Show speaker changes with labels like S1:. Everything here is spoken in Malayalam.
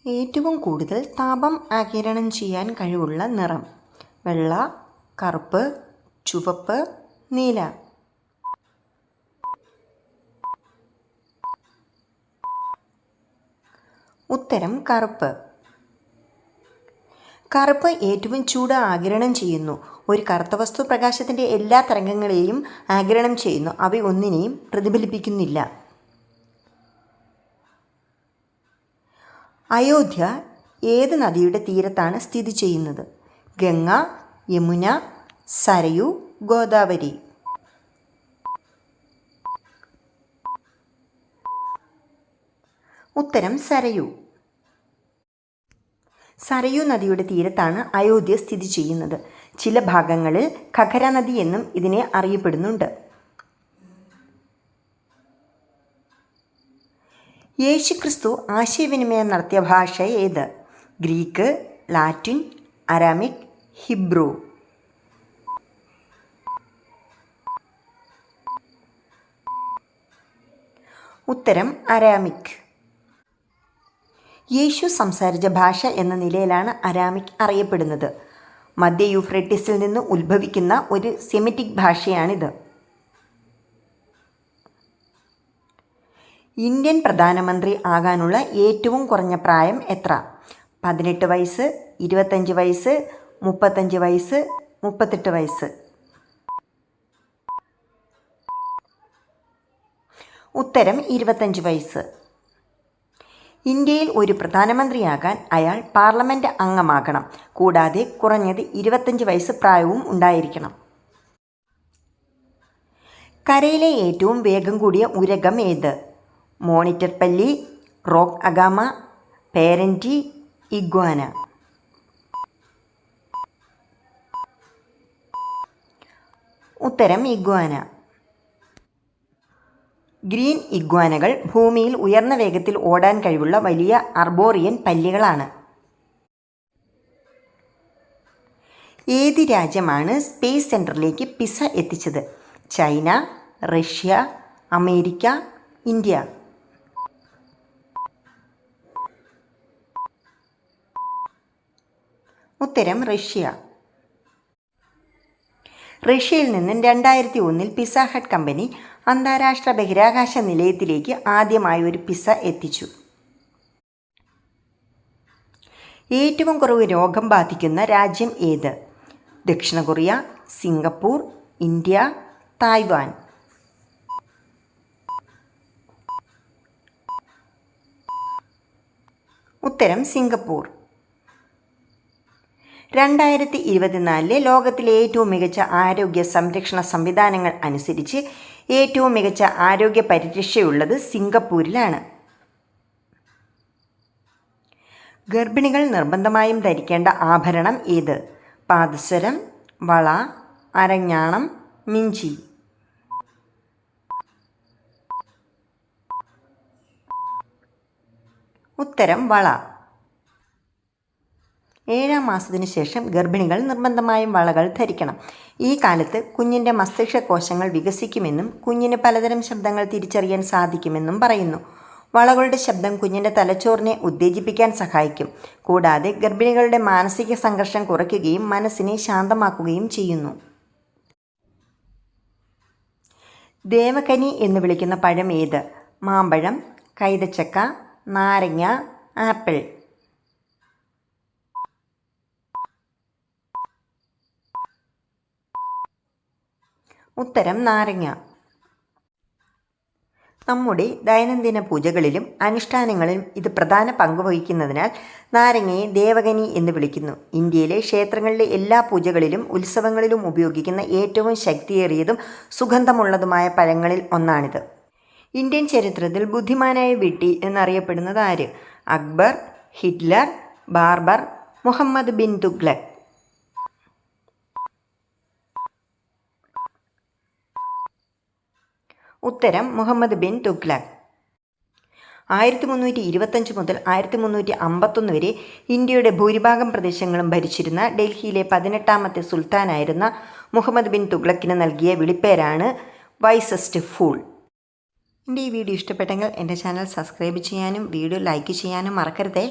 S1: ഏറ്റവും കൂടുതൽ താപം ആഗിരണം ചെയ്യാൻ കഴിവുള്ള നിറം: വെള്ള, കറുപ്പ്, ചുവപ്പ്, നീല. ഉത്തരം കറുപ്പ്. കറുപ്പ് ഏറ്റവും ചൂട് ആഗിരണം ചെയ്യുന്നു. ഒരു കറുത്ത വസ്തു പ്രകാശത്തിൻ്റെ എല്ലാ തരംഗങ്ങളെയും ആഗിരണം ചെയ്യുന്നു. അവയൊന്നിനെയും പ്രതിഫലിപ്പിക്കുന്നില്ല. അയോധ്യ ഏത് നദിയുടെ തീരത്താണ് സ്ഥിതി ചെയ്യുന്നത്? ഗംഗ, യമുന, സരയു, ഗോദാവരി. ഉത്തരം സരയു. സരയു നദിയുടെ തീരത്താണ് അയോധ്യ സ്ഥിതി ചെയ്യുന്നത്. ചില ഭാഗങ്ങളിൽ ഘഗ്ഗര നദി എന്നും ഇതിനെ അറിയപ്പെടുന്നുണ്ട്. യേശുക്രിസ്തു ആശയവിനിമയം നടത്തിയ ഭാഷ ഏത്? Greek, Latin, Aramaic, Hebrew. ഉത്തരം അരാമിക്. യേശു സംസാരിച്ച ഭാഷ എന്ന നിലയിലാണ് അരാമിക് അറിയപ്പെടുന്നത്. മധ്യ യൂഫ്രട്ടീസിൽ നിന്ന് ഉത്ഭവിക്കുന്ന ഒരു സെമിറ്റിക് ഭാഷയാണിത്. ഇന്ത്യൻ പ്രധാനമന്ത്രി ആകാനുള്ള ഏറ്റവും കുറഞ്ഞ പ്രായം എത്ര? 18 വയസ്സ്, 25 വയസ്സ്, 35 വയസ്സ്, 38 വയസ്സ്. ഉത്തരം 25 വയസ്സ്. ഇന്ത്യയിൽ ഒരു പ്രധാനമന്ത്രിയാകാൻ അയാൾ പാർലമെൻറ്റ് അംഗമാകണം. കൂടാതെ കുറഞ്ഞത് 25 വയസ്സ് പ്രായവും ഉണ്ടായിരിക്കണം. കരയിലെ ഏറ്റവും വേഗം കൂടിയ ഉരഗം ഏത്? മോണിറ്റർ പല്ലി, റോക്ക് അഗാമ, പേരൻറ്റി, ഇഗ്വാന. ഉത്തരം ഇഗ്വാന. ഗ്രീൻ ഇഗ്വാനകൾ ഭൂമിയിൽ ഉയർന്ന വേഗത്തിൽ ഓടാൻ കഴിവുള്ള വലിയ അർബോറിയൻ പല്ലികളാണ്. ഏത് രാജ്യമാണ് സ്പേസ് സെൻറ്ററിലേക്ക് പിസ എത്തിച്ചത്? China, Russia, America, India. ഉത്തരം റഷ്യ. റഷ്യയിൽ നിന്നും 2001 പിസ ഹട്ട് കമ്പനി അന്താരാഷ്ട്ര ബഹിരാകാശ നിലയത്തിലേക്ക് ആദ്യമായി ഒരു പിസ എത്തിച്ചു. ഏറ്റവും കുറവ് രോഗം ബാധിക്കുന്ന രാജ്യം ഏത്? ദക്ഷിണ കൊറിയ, സിംഗപ്പൂർ, ഇന്ത്യ, തായ്വാൻ. ഉത്തരം സിംഗപ്പൂർ. 2024 ലോകത്തിലെ ഏറ്റവും മികച്ച ആരോഗ്യ സംരക്ഷണ സംവിധാനങ്ങൾ അനുസരിച്ച് ഏറ്റവും മികച്ച ആരോഗ്യ പരിരക്ഷയുള്ളത് സിംഗപ്പൂരിലാണ്. ഗർഭിണികൾ നിർബന്ധമായും ധരിക്കേണ്ട ആഭരണം ഏത്? പാദസരം, വള, അരഞ്ഞാണം, മിഞ്ചി. ഉത്തരം വള. 7-ാം മാസത്തിനു ശേഷം ഗർഭിണികൾ നിർബന്ധമായും വളകൾ ധരിക്കണം. ഈ കാലത്ത് കുഞ്ഞിൻ്റെ മസ്തിഷ്ക കോശങ്ങൾ വികസിക്കുമെന്നും കുഞ്ഞിന് പലതരം ശബ്ദങ്ങൾ തിരിച്ചറിയാൻ സാധിക്കുമെന്നും പറയുന്നു. വളകളുടെ ശബ്ദം കുഞ്ഞിൻ്റെ തലച്ചോറിനെ ഉത്തേജിപ്പിക്കാൻ സഹായിക്കും. കൂടാതെ ഗർഭിണികളുടെ മാനസിക സംഘർഷം കുറയ്ക്കുകയും മനസ്സിനെ ശാന്തമാക്കുകയും ചെയ്യുന്നു. ദേവകനി എന്ന് വിളിക്കുന്ന പഴം ഏത്? മാമ്പഴം, കൈതച്ചക്ക, നാരങ്ങ, ആപ്പിൾ. ഉത്തരം നാരങ്ങ. നമ്മുടെ ദൈനംദിന പൂജകളിലും അനുഷ്ഠാനങ്ങളിലും ഇത് പ്രധാന പങ്ക് വഹിക്കുന്നതിനാൽ നാരങ്ങയെ ദേവകനി എന്ന് വിളിക്കുന്നു. ഇന്ത്യയിലെ ക്ഷേത്രങ്ങളിലെ എല്ലാ പൂജകളിലും ഉത്സവങ്ങളിലും ഉപയോഗിക്കുന്ന ഏറ്റവും ശക്തിയേറിയതും സുഗന്ധമുള്ളതുമായ പഴങ്ങളിൽ ഒന്നാണിത്. ഇന്ത്യൻ ചരിത്രത്തിൽ ബുദ്ധിമാനായ വിഡ്ഢി എന്നറിയപ്പെടുന്നത് ആര്? Akbar, Hitler, barber, Muhammad bin Tughlaq. ഉത്തരം മുഹമ്മദ് ബിൻ തുഗ്ലക്. 1325 മുതൽ 1351 വരെ ഇന്ത്യയുടെ ഭൂരിഭാഗം പ്രദേശങ്ങളും ഭരിച്ചിരുന്ന ഡൽഹിയിലെ 18ാമത്തെ സുൽത്താനായിരുന്ന മുഹമ്മദ് ബിൻ തുഗ്ലക്കിന് നൽകിയ വിളിപ്പേരാണ് വൈസസ്റ്റ് ഫൂൾ. എൻ്റെ ഈ വീഡിയോ ഇഷ്ടപ്പെട്ടെങ്കിൽ എൻ്റെ ചാനൽ സബ്സ്ക്രൈബ് ചെയ്യാനും വീഡിയോ ലൈക്ക് ചെയ്യാനും മറക്കരുതേ.